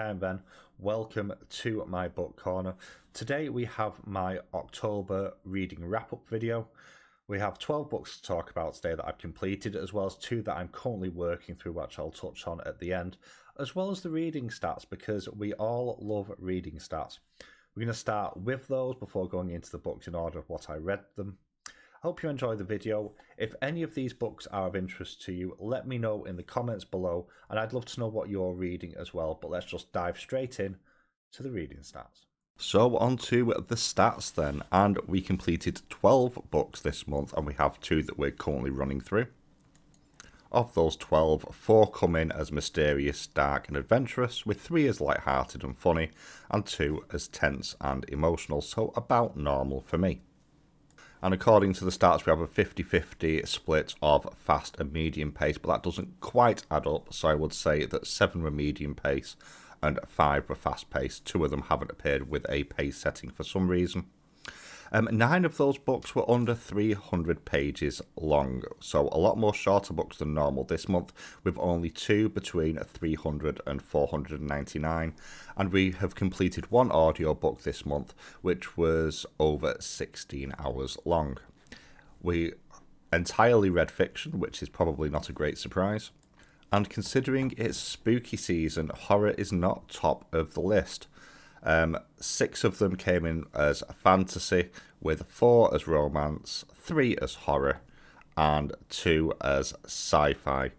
Hi, I'm Ben. Welcome to my book corner. Today we have my October reading wrap-up video. We have 12 books to talk about today that I've completed, as well as 2 that I'm currently working through, which I'll touch on at the end, as well as the reading stats, because we all love reading stats. We're going to start with those before going into the books in order of what I read them. Hope you enjoy the video. If any of these books are of interest to you, let me know in the comments below, and I'd love to know what you're reading as well. But let's just dive straight in to the reading stats. So on to the stats then, and we completed 12 books this month, and we have 2 that we're currently running through. Of those 12, 4 come in as mysterious, dark and adventurous, with 3 as light-hearted and funny, and 2 as tense and emotional, so about normal for me. And according to the stats, we have a 50-50 split of fast and medium pace, but that doesn't quite add up. So I would say that 7 were medium pace and 5 were fast pace. 2 of them haven't appeared with a pace setting for some reason. 9 of those books were under 300 pages long, so a lot more shorter books than normal this month, with only 2 between 300 and 499, and we have completed 1 audiobook this month, which was over 16 hours long. We entirely read fiction, which is probably not a great surprise, and considering it's spooky season, horror is not top of the list. 6 of them came in as fantasy, with 4 as romance, 3 as horror, and 2 as sci-fi.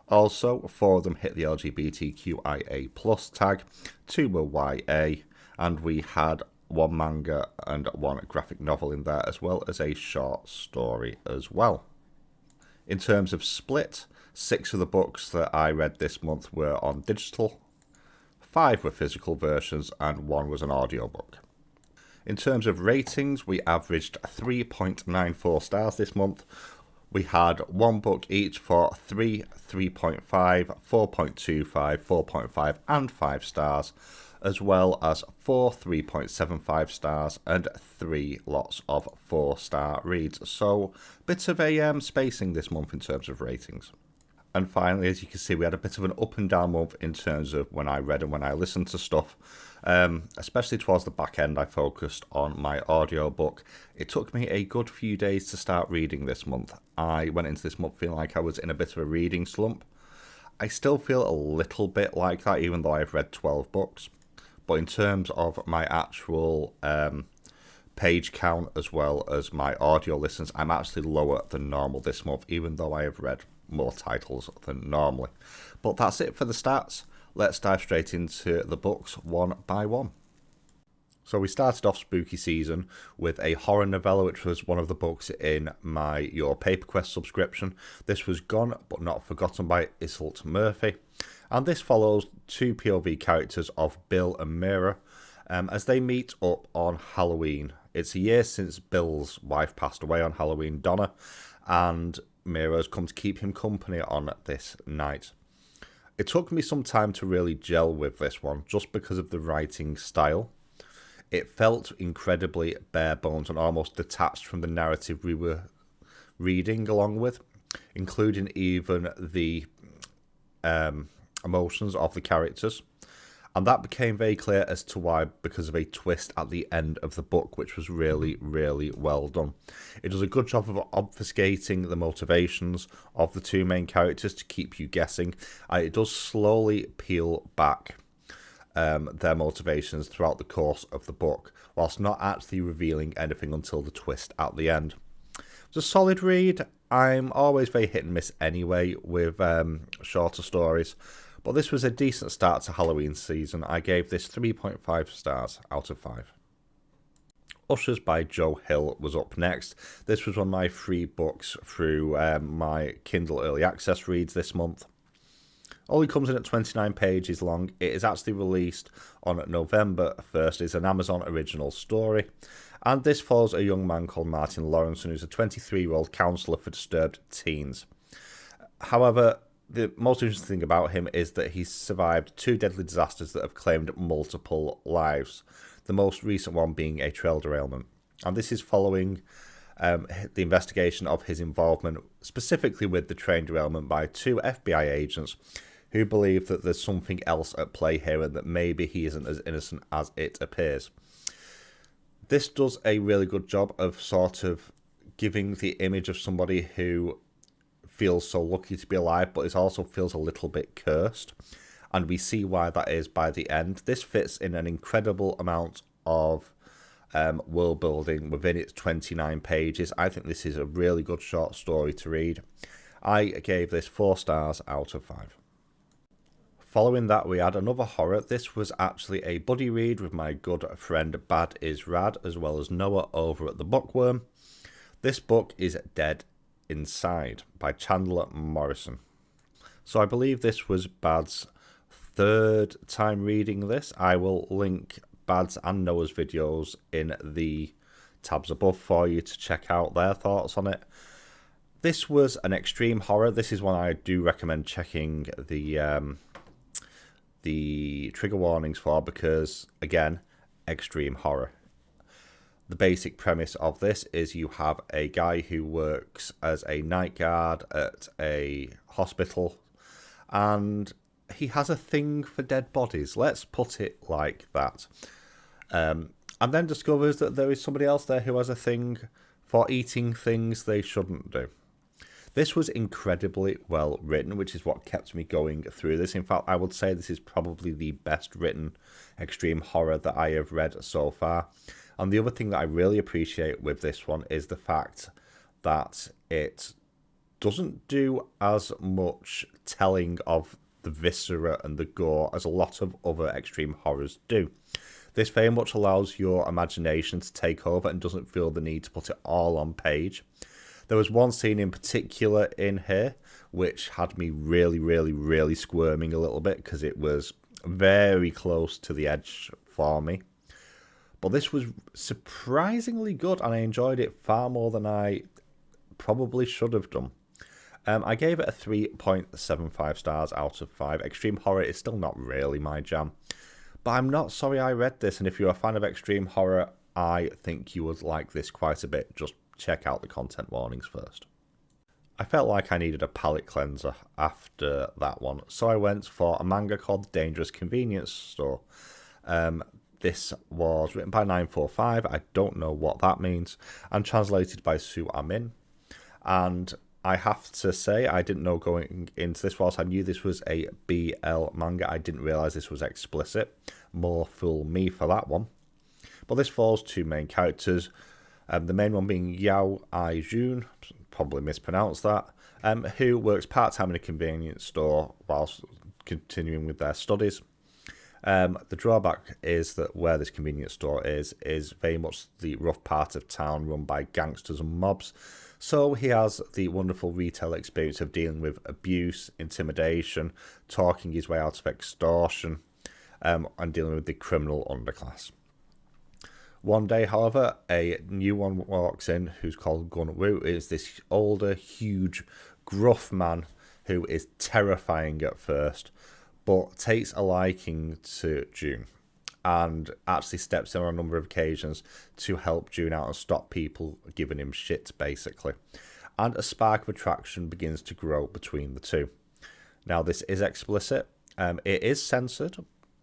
Also, 4 of them hit the LGBTQIA+ tag, 2 were YA, and we had 1 manga and 1 graphic novel in there, as well as a short story as well. In terms of split, 6 of the books that I read this month were on digital, 5 were physical versions, and 1 was an audiobook. In terms of ratings, we averaged 3.94 stars this month. We had 1 book each for 3, 3.5, 4.25, 4.5 and 5 stars, as well as 4 3.75 stars and 3 lots of 4-star reads. So, bit of a spacing this month in terms of ratings. And finally, as you can see, we had a bit of an up and down month in terms of when I read and when I listened to stuff. Especially towards the back end, I focused on my audiobook. It took me a good few days to start reading this month. I went into this month feeling like I was in a bit of a reading slump. I still feel a little bit like that, even though I've read 12 books. But in terms of my actual page count as well as my audio listens, I'm actually lower than normal this month, even though I have read more titles than normally. But that's it for the stats. Let's dive straight into the books one by one. So we started off spooky season with a horror novella, which was one of the books in my Your Paper Quest subscription. This was Gone But Not Forgotten by Iseult Murphy, and this follows 2 POV characters of Bill and Moira as they meet up on Halloween. It's a year since Bill's wife passed away on Halloween, Donna, and Moira's come to keep him company on this night. It took me some time to really gel with this one, just because of the writing style. It felt incredibly bare bones and almost detached from the narrative we were reading along with, including even the emotions of the characters. And that became very clear as to why, because of a twist at the end of the book, which was really, really well done. It does a good job of obfuscating the motivations of the 2 main characters to keep you guessing. It does slowly peel back their motivations throughout the course of the book, whilst not actually revealing anything until the twist at the end. It's a solid read. I'm always very hit and miss anyway with shorter stories, but this was a decent start to Halloween season. I gave this 3.5 stars out of 5. Ushers by Joe Hill was up next. This was one of my free books through my Kindle Early Access reads this month. Only comes in at 29 pages long. It is actually released on November 1st. It's an Amazon original story. And this follows a young man called Martin Lawrenson, who's a 23-year-old counsellor for disturbed teens. However, the most interesting thing about him is that he's survived 2 deadly disasters that have claimed multiple lives, the most recent one being a trail derailment. And this is following the investigation of his involvement, specifically with the train derailment by 2 FBI agents who believe that there's something else at play here and that maybe he isn't as innocent as it appears. This does a really good job of sort of giving the image of somebody who feels so lucky to be alive, but it also feels a little bit cursed. And we see why that is by the end. This fits in an incredible amount of world building within its 29 pages. I think this is a really good short story to read. I gave this 4 stars out of 5. Following that, we had another horror. This was actually a buddy read with my good friend Bad Is Rad, as well as Noah over at the Bookworm. This book is Dead Inside by Chandler Morrison. So I believe this was Bad's 3rd time reading this. I will link Bad's and Noah's videos in the tabs above for you to check out their thoughts on it. This was an extreme horror. This is one I do recommend checking the trigger warnings for because, again, extreme horror. The basic premise of this is you have a guy who works as a night guard at a hospital and he has a thing for dead bodies. Let's put it like that. And then discovers that there is somebody else there who has a thing for eating things they shouldn't do. This was incredibly well written, which is what kept me going through this. In fact, I would say this is probably the best written extreme horror that I have read so far. And the other thing that I really appreciate with this one is the fact that it doesn't do as much telling of the viscera and the gore as a lot of other extreme horrors do. This very much allows your imagination to take over and doesn't feel the need to put it all on page. There was one scene in particular in here which had me really squirming a little bit because it was very close to the edge for me. But this was surprisingly good and I enjoyed it far more than I probably should have done. I gave it a 3.75 stars out of 5. Extreme horror is still not really my jam. But I'm not sorry I read this, and if you're a fan of extreme horror, I think you would like this quite a bit. Just check out the content warnings first. I felt like I needed a palate cleanser after that one, so I went for a manga called The Dangerous Convenience Store. This was written by 945, I don't know what that means, and translated by Sue Amin. And I have to say, I didn't know going into this, whilst I knew this was a BL manga, I didn't realise this was explicit. More fool me for that one. But this follows 2 main characters, the main one being Yao Ai-jun, probably mispronounced that, who works part-time in a convenience store whilst continuing with their studies. The drawback is that where this convenience store is very much the rough part of town run by gangsters and mobs. So he has the wonderful retail experience of dealing with abuse, intimidation, talking his way out of extortion, and dealing with the criminal underclass. One day, however, a new one walks in who's called Gun Wu. It's this older, huge, gruff man who is terrifying at first, but takes a liking to June and actually steps in on a number of occasions to help June out and stop people giving him shit, basically. And a spark of attraction begins to grow between the two. Now, this is explicit. It is censored,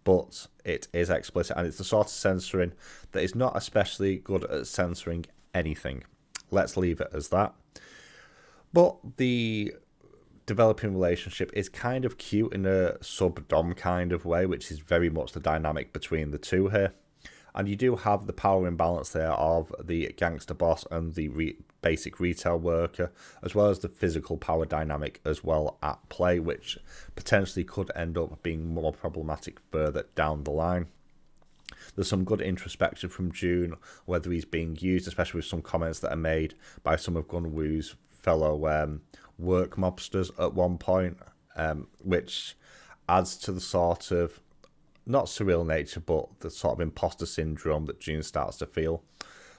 but it is explicit, and it's the sort of censoring that is not especially good at censoring anything. Let's leave it as that. But the developing relationship is kind of cute in a sub-dom kind of way, which is very much the dynamic between the two here. And you do have the power imbalance there of the gangster boss and the basic retail worker, as well as the physical power dynamic as well at play, which potentially could end up being more problematic further down the line. There's some good introspection from June, whether he's being used, especially with some comments that are made by some of Gun Wu's fellow work mobsters at one point, which adds to the sort of, not surreal nature, but the sort of imposter syndrome that June starts to feel.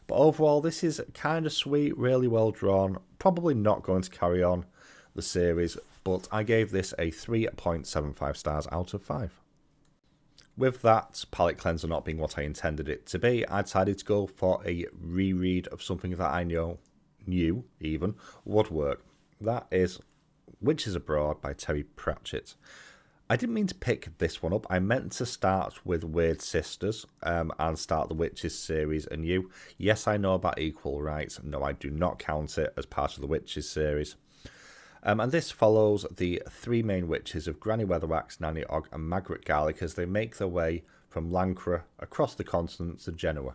But overall, this is kind of sweet, really well drawn. Probably not going to carry on the series, but I gave this a 3.75 stars out of 5. With that palette cleanser not being what I intended it to be, I decided to go for a reread of something that I knew would work. That is Witches Abroad by Terry Pratchett. I didn't mean to pick this one up. I meant to start with Weird Sisters and start the Witches series anew. Yes, I know about equal rights. No, I do not count it as part of the Witches series. And this follows the three main witches of Granny Weatherwax, Nanny Og and Margaret Garlic as they make their way from Lancre across the continent to Genoa.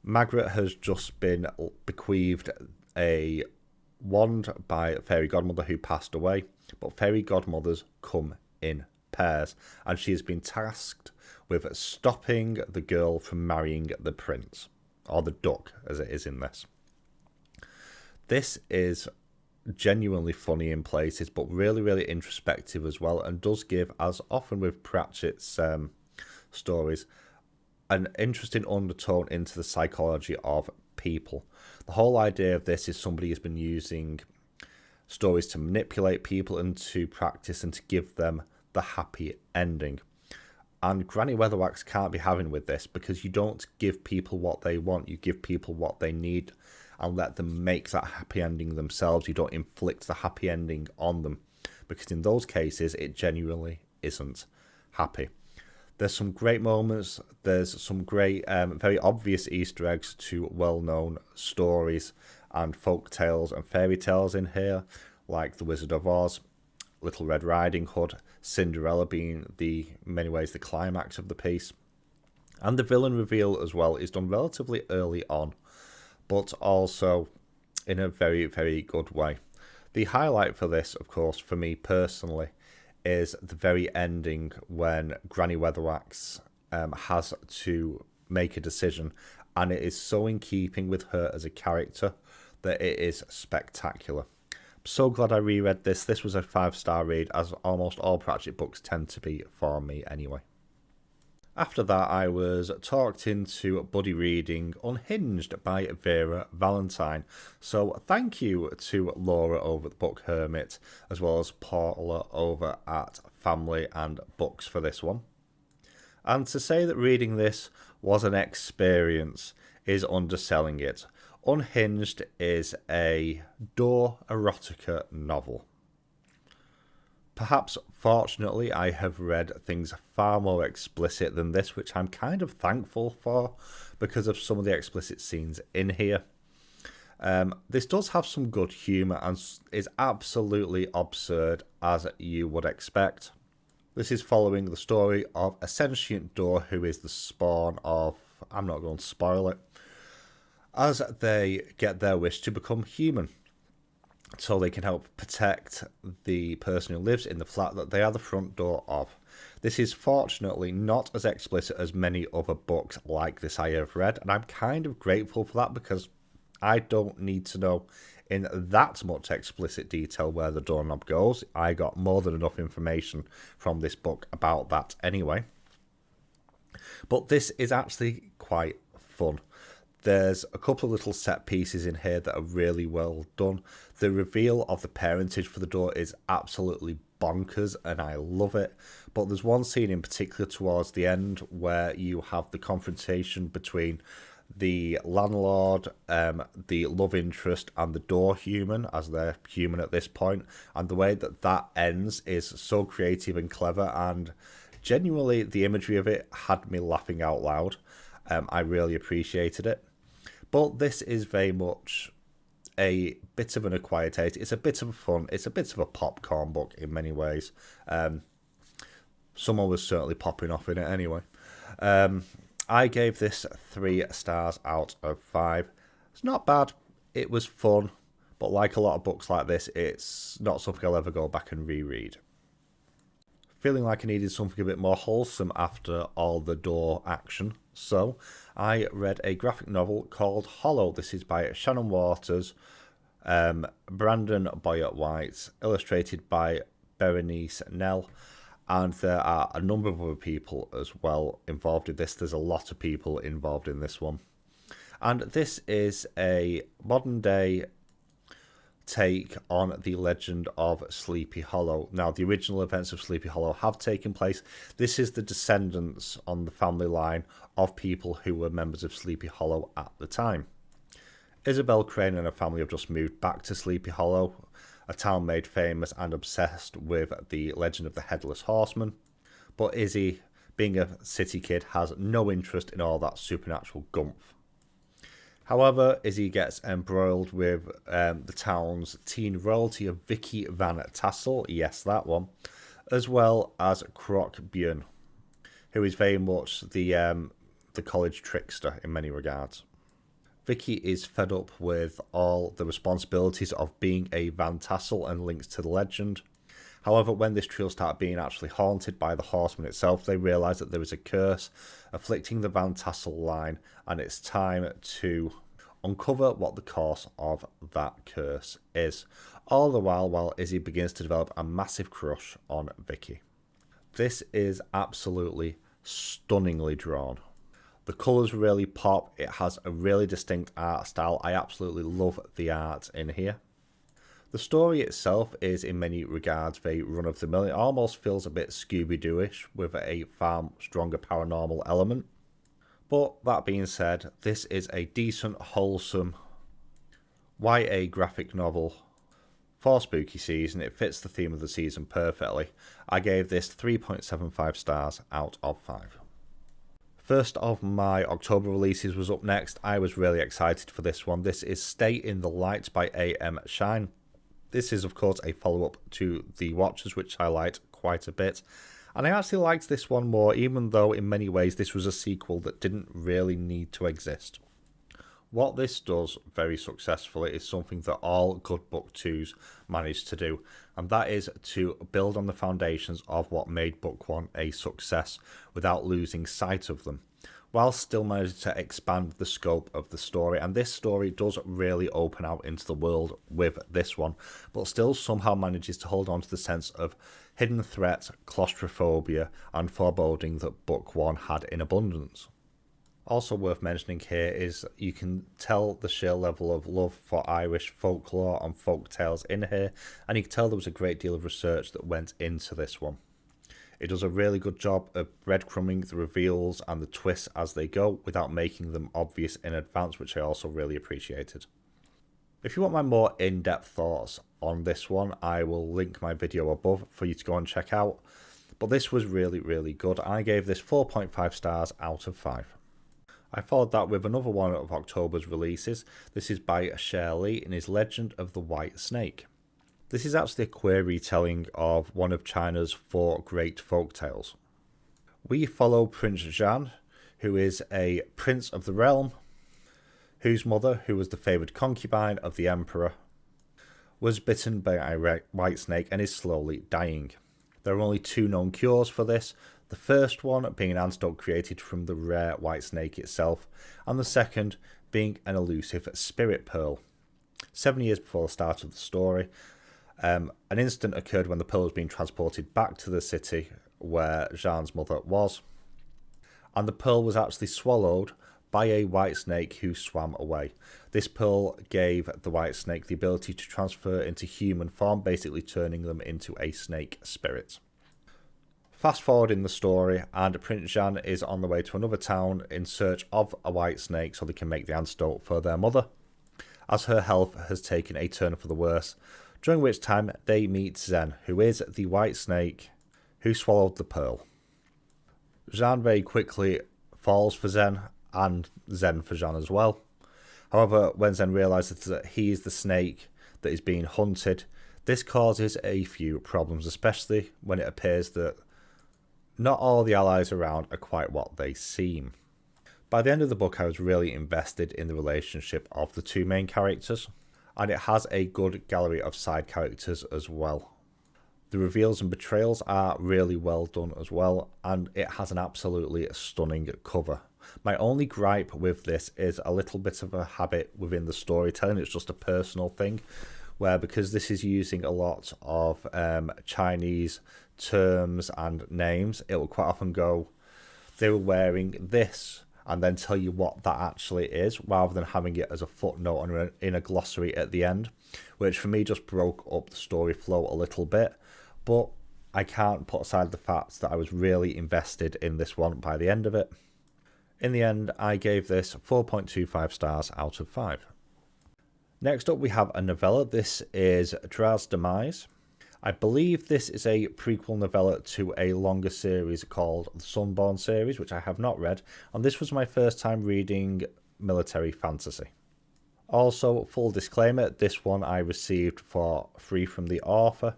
Margaret has just been bequeathed a wand by a fairy godmother who passed away, but fairy godmothers come in pairs, and she has been tasked with stopping the girl from marrying the prince, or the duck as it is in this. This is genuinely funny in places, but really, really introspective as well, and does give, as often with Pratchett's stories, an interesting undertone into the psychology of people. The whole idea of this is somebody has been using stories to manipulate people and to practice and to give them the happy ending. And Granny Weatherwax can't be having with this, because you don't give people what they want, you give people what they need and let them make that happy ending themselves. You don't inflict the happy ending on them, because in those cases it genuinely isn't happy. There's some great moments, there's some great, very obvious Easter eggs to well-known stories and folk tales and fairy tales in here, like The Wizard of Oz, Little Red Riding Hood, Cinderella being in many ways the climax of the piece. And the villain reveal as well is done relatively early on, but also in a very, very good way. The highlight for this, of course, for me personally, is the very ending when Granny Weatherwax has to make a decision, and it is so in keeping with her as a character that it is spectacular. I'm so glad I reread this. This was a 5-star read, as almost all Pratchett books tend to be for me anyway. After that, I was talked into buddy reading Unhinged by Vera Valentine. So thank you to Laura over at Book Hermit, as well as Paula over at Family and Books for this one. And to say that reading this was an experience is underselling it. Unhinged is a door erotica novel. Perhaps, fortunately, I have read things far more explicit than this, which I'm kind of thankful for because of some of the explicit scenes in here. This does have some good humour and is absolutely absurd, as you would expect. This is following the story of a sentient door who is the spawn of, I'm not going to spoil it, as they get their wish to become human, so they can help protect the person who lives in the flat that they are the front door of. This is fortunately not as explicit as many other books like this I have read, and I'm kind of grateful for that, because I don't need to know in that much explicit detail where the doorknob goes. I got more than enough information from this book about that anyway. But this is actually quite fun. There's a couple of little set pieces in here that are really well done. The reveal of the parentage for the door is absolutely bonkers, and I love it. But there's one scene in particular towards the end where you have the confrontation between the landlord, the love interest, and the door human, as they're human at this point. And the way that that ends is so creative and clever, and genuinely the imagery of it had me laughing out loud. I really appreciated it. But this is very much a bit of an acquired taste. It's a bit of a fun, it's a bit of a popcorn book in many ways. Someone was certainly popping off in it anyway. I gave this 3 stars out of 5. It's not bad, it was fun, but like a lot of books like this, it's not something I'll ever go back and reread. Feeling like I needed something a bit more wholesome after all the door action, so I read a graphic novel called Hollow. This is by Shannon Waters, Branden Boyett White, illustrated by Bernice Nelle, and there are a number of other people as well involved in this. There's a lot of people involved in this one. And this is a modern day take on the legend of Sleepy Hollow. Now, the original events of Sleepy Hollow have taken place. This is the descendants on the family line of people who were members of Sleepy Hollow at the time. Isabel Crane and her family have just moved back to Sleepy Hollow, a town made famous and obsessed with the legend of the Headless Horseman. But Izzy, being a city kid, has no interest in all that supernatural gumph. However, Izzy gets embroiled with the town's teen royalty of Vicky Van Tassel, yes, that one, as well as Croc Björn, who is very much the college trickster in many regards. Vicky is fed up with all the responsibilities of being a Van Tassel and links to the legend. However, when this trio start being actually haunted by the horseman itself, they realise that there is a curse afflicting the Van Tassel line, and it's time to uncover what the cause of that curse is. All the while Izzy begins to develop a massive crush on Vicky. This is absolutely stunningly drawn. The colours really pop. It has a really distinct art style. I absolutely love the art in here. The story itself is in many regards very run-of-the-mill. It almost feels a bit Scooby-Doo-ish with a far stronger paranormal element. But that being said, this is a decent, wholesome YA graphic novel for spooky season. It fits the theme of the season perfectly. I gave this 3.75 stars out of 5. First of my October releases was up next. I was really excited for this one. This is Stay in the Light by A.M. Shine. This is, of course, a follow-up to The Watchers, which I liked quite a bit. And I actually liked this one more, even though in many ways this was a sequel that didn't really need to exist. What this does very successfully is something that all good booktubes manage to do, and that is to build on the foundations of what made book one a success without losing sight of them, while still managing to expand the scope of the story. And this story does really open out into the world with this one, but still somehow manages to hold on to the sense of hidden threat, claustrophobia, and foreboding that book one had in abundance. Also worth mentioning here is you can tell the sheer level of love for Irish folklore and folk tales in here, and you can tell there was a great deal of research that went into this one. It does a really good job of breadcrumbing the reveals and the twists as they go without making them obvious in advance, which I also really appreciated. If you want my more in-depth thoughts on this one, I will link my video above for you to go and check out. But this was really, really good. I gave this 4.5 stars out of 5. I followed that with another one of October's releases. This is by Sher in his Legend of the White Snake. This is actually a queer retelling of one of China's 4 great folk tales. We follow Prince Zhan, who is a prince of the realm, whose mother, who was the favoured concubine of the emperor, was bitten by a white snake and is slowly dying. There are only 2 known cures for this, the first one being an antidote created from the rare white snake itself, and the second being an elusive spirit pearl. 7 years before the start of the story, an incident occurred when the pearl was being transported back to the city where Zhan's mother was, and the pearl was actually swallowed by a white snake who swam away. This pearl gave the white snake the ability to transfer into human form, basically turning them into a snake spirit. Fast forward in the story, and Prince Zhan is on the way to another town in search of a white snake so they can make the antidote for their mother, as her health has taken a turn for the worse, during which time they meet Zen, who is the white snake who swallowed the pearl. Zhan very quickly falls for Zen, and Zen for Zhan as well. However, when Zen realises that he is the snake that is being hunted, this causes a few problems, especially when it appears that not all the allies around are quite what they seem. By the end of the book, I was really invested in the relationship of the 2 main characters, and it has a good gallery of side characters as well. The reveals and betrayals are really well done as well, and it has an absolutely stunning cover. My only gripe with this is a little bit of a habit within the storytelling. It's just a personal thing, where because this is using a lot of Chinese terms and names, it will quite often go, they were wearing this, and then tell you what that actually is, rather than having it as a footnote or in a glossary at the end, which for me just broke up the story flow a little bit. But I can't put aside the fact that I was really invested in this one by the end of it. In the end, I gave this 4.25 stars out of 5. Next up we have a novella. This is Dragh's Demise. I believe this is a prequel novella to a longer series called the Sunborn series, which I have not read, and this was my first time reading military fantasy. Also, full disclaimer, this one I received for free from the author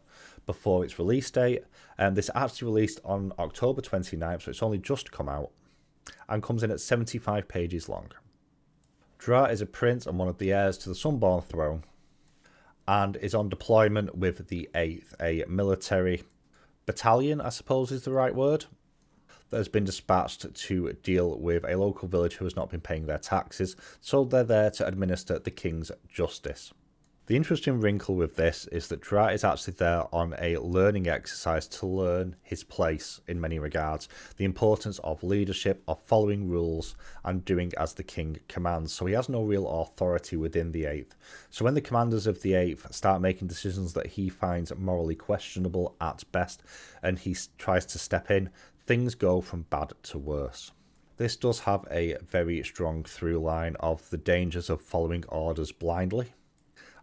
before its release date, and this actually released on October 29th, so it's only just come out, and comes in at 75 pages long. Dragh is a prince and one of the heirs to the Sunborn throne, and is on deployment with the 8th, a military battalion, I suppose is the right word, that has been dispatched to deal with a local village who has not been paying their taxes, so they're there to administer the king's justice. The interesting wrinkle with this is that Dragh is actually there on a learning exercise to learn his place in many regards, the importance of leadership, of following rules, and doing as the king commands. So he has no real authority within the 8th. So when the commanders of the 8th start making decisions that he finds morally questionable at best, and he tries to step in, things go from bad to worse. This does have a very strong through line of the dangers of following orders blindly.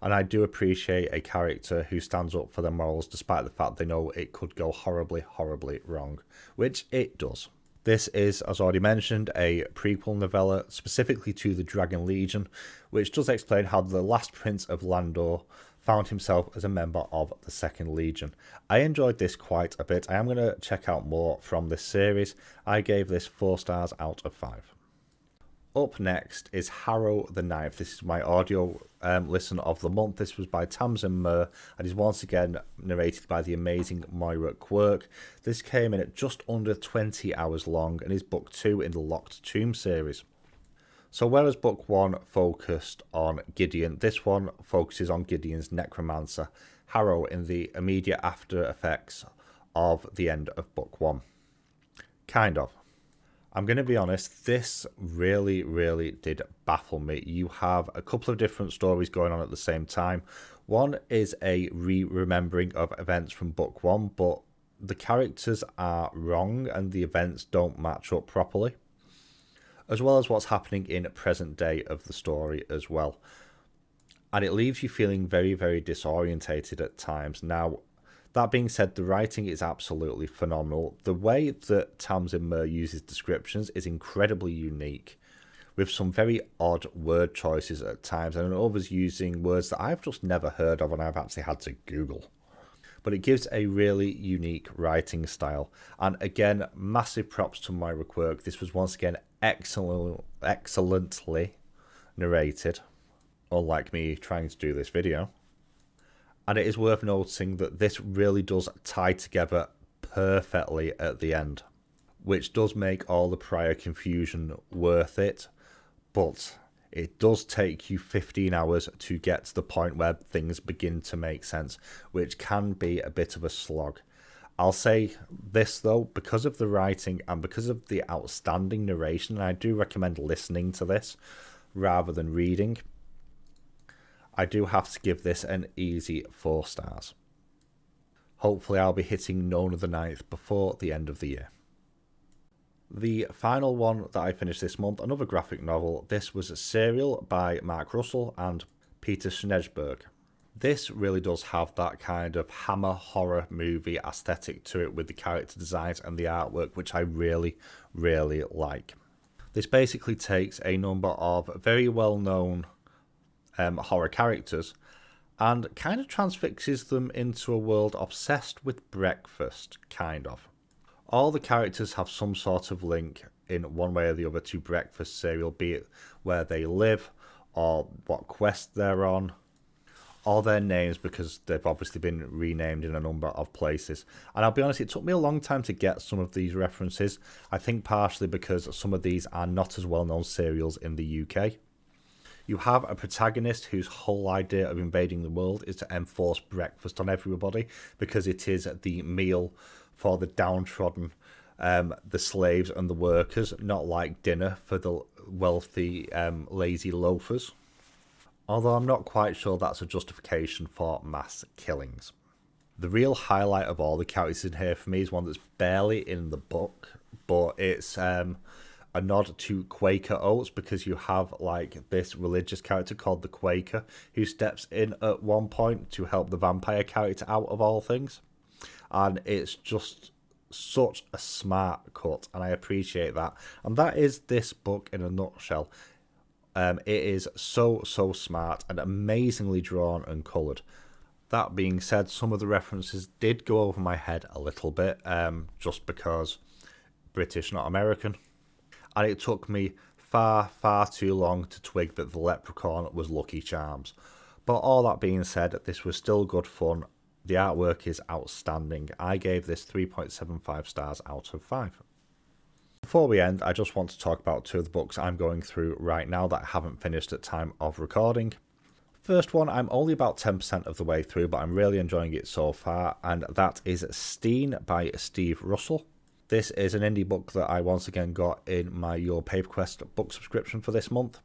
And I do appreciate a character who stands up for their morals despite the fact they know it could go horribly, horribly wrong, which it does. This is, as already mentioned, a prequel novella specifically to the Dragon Legion, which does explain how the last Prince of Landor found himself as a member of the Second Legion. I enjoyed this quite a bit. I am going to check out more from this series. I gave this 4 stars out of 5. Up next is Harrow the Ninth. This is my audio listen of the month. This was by Tamsyn Muir and is once again narrated by the amazing Moira Quirk. This came in at just under 20 hours long and is book 2 in the Locked Tomb series. So whereas book 1 focused on Gideon, this one focuses on Gideon's necromancer, Harrow, in the immediate after effects of the end of book 1. Kind of. I'm going to be honest, this really, really did baffle me. You have a couple of different stories going on at the same time. One is a re-remembering of events from book 1, but the characters are wrong and the events don't match up properly, as well as what's happening in present day of the story as well. And it leaves you feeling very, very disorientated at times. Now, that being said, the writing is absolutely phenomenal. The way that Tamsyn Muir uses descriptions is incredibly unique, with some very odd word choices at times, and others using words that I've just never heard of and I've actually had to Google. But it gives a really unique writing style. And again, massive props to Moira Quirk. This was once again excellently narrated, unlike me trying to do this video. And it is worth noting that this really does tie together perfectly at the end, which does make all the prior confusion worth it, but it does take you 15 hours to get to the point where things begin to make sense, which can be a bit of a slog. I'll say this though, because of the writing and because of the outstanding narration, and I do recommend listening to this rather than reading, I do have to give this an easy 4 stars. Hopefully I'll be hitting None of the Ninth before the end of the year. The final one that I finished this month, another graphic novel. This was Serial by Mark Russell and Peter Snejbjerg. This really does have that kind of Hammer horror movie aesthetic to it with the character designs and the artwork, which I really, really like. This basically takes a number of very well-known horror characters and kind of transfixes them into a world obsessed with breakfast, kind of. All the characters have some sort of link in one way or the other to breakfast cereal, be it where they live or what quest they're on, or their names, because they've obviously been renamed in a number of places. And I'll be honest, it took me a long time to get some of these references. I think partially because some of these are not as well-known cereals in the UK. You have a protagonist whose whole idea of invading the world is to enforce breakfast on everybody, because it is the meal for the downtrodden, the slaves and the workers, not like dinner for the wealthy, lazy loafers. Although I'm not quite sure that's a justification for mass killings. The real highlight of all the characters in here for me is one that's barely in the book, but it's a a nod to Quaker Oats, because you have like this religious character called the Quaker who steps in at one point to help the vampire character out of all things. And it's just such a smart cut, and I appreciate that. And that is this book in a nutshell. It is so smart and amazingly drawn and coloured. That being said, some of the references did go over my head a little bit, just because British, not American. And it took me far too long to twig that the leprechaun was Lucky Charms. But all that being said, this was still good fun. The artwork is outstanding. I gave this 3.75 stars out of 5. Before we end, I just want to talk about 2 of the books I'm going through right now that I haven't finished at time of recording. First one, I'm only about 10% of the way through, but I'm really enjoying it so far, and that is Steen by Steve Russell. This is an indie book that I once again got in my Your Paper Quest book subscription for this month.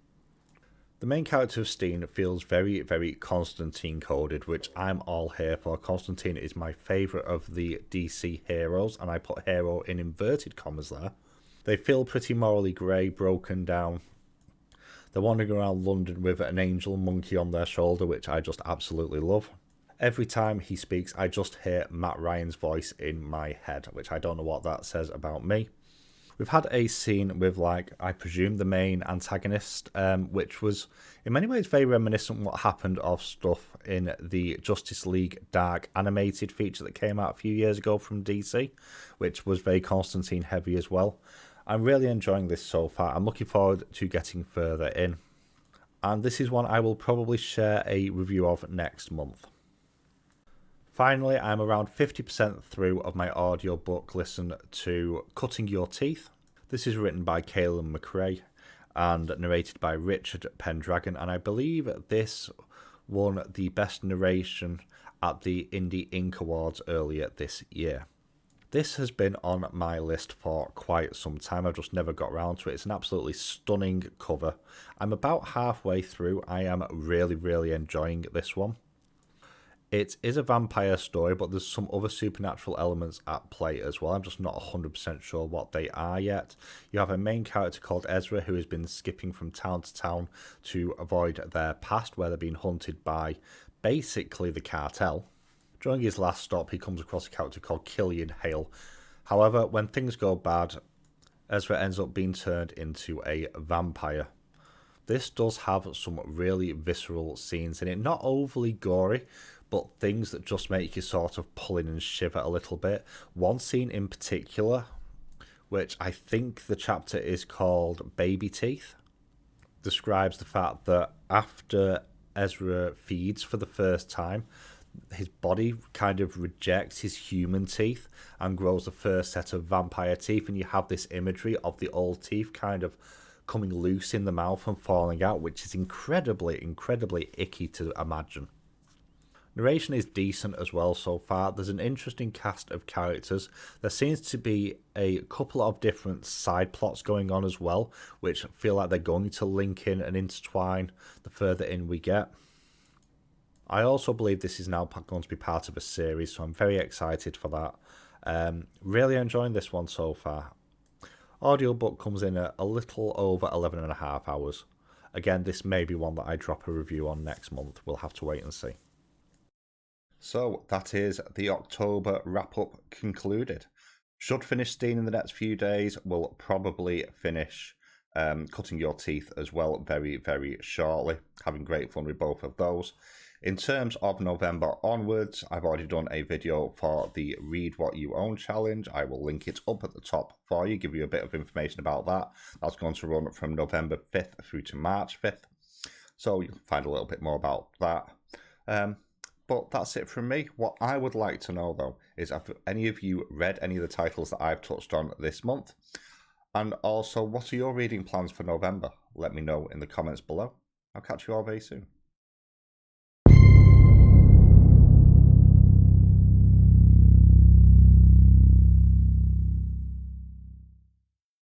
The main character of Steen feels very Constantine coded, which I'm all here for. Constantine is my favourite of the DC heroes, and I put hero in inverted commas there. They feel pretty morally grey, broken down. They're wandering around London with an angel monkey on their shoulder, which I just absolutely love. Every time he speaks, I just hear Matt Ryan's voice in my head, which I don't know what that says about me. We've had a scene with, like, I presume the main antagonist, which was in many ways very reminiscent of what happened of stuff in the Justice League Dark animated feature that came out a few years ago from DC, which was very Constantine heavy as well. I'm really enjoying this so far. I'm looking forward to getting further in. And this is one I will probably share a review of next month. Finally, I'm around 50% through of my audiobook listen to Cutting Your Teeth. This is written by Caelan McRae and narrated by Richard Pendragon, and I believe this won the best narration at the Indie Ink Awards earlier this year. This has been on my list for quite some time. I've just never got around to it. It's an absolutely stunning cover. I'm about halfway through. I am really enjoying this one. It is a vampire story, but there's some other supernatural elements at play as well. I'm just not 100% sure what they are yet. You have a main character called Ezra who has been skipping from town to town to avoid their past, where they're being hunted by basically the cartel. During his last stop, he comes across a character called Killian Hale. However, when things go bad, Ezra ends up being turned into a vampire. This does have some really visceral scenes in it, not overly gory, but things that just make you sort of pull in and shiver a little bit. One scene in particular, which I think the chapter is called Baby Teeth, describes the fact that after Ezra feeds for the first time, his body kind of rejects his human teeth and grows the first set of vampire teeth, and you have this imagery of the old teeth kind of coming loose in the mouth and falling out, which is incredibly icky to imagine. Narration is decent as well so far. There's an interesting cast of characters. There seems to be a couple of different side plots going on as well, which feel like they're going to link in and intertwine the further in we get. I also believe this is now going to be part of a series, so I'm very excited for that. Really enjoying this one so far. Audiobook comes in at a little over 11.5 hours. Again, this may be one that I drop a review on next month. We'll have to wait and see. So that is the October wrap-up concluded. Should finish Steen in the next few days. We'll probably finish Cutting Your Teeth as well very shortly. Having great fun with both of those. In terms of November onwards, I've already done a video for the Read What You Own challenge. I will link it up at the top for you, give you a bit of information about that. That's going to run from November 5th through to March 5th. So you'll find a little bit more about that. But that's it from me. What I would like to know, though, is have any of you read any of the titles that I've touched on this month? And also, what are your reading plans for November? Let me know in the comments below. I'll catch you all very soon.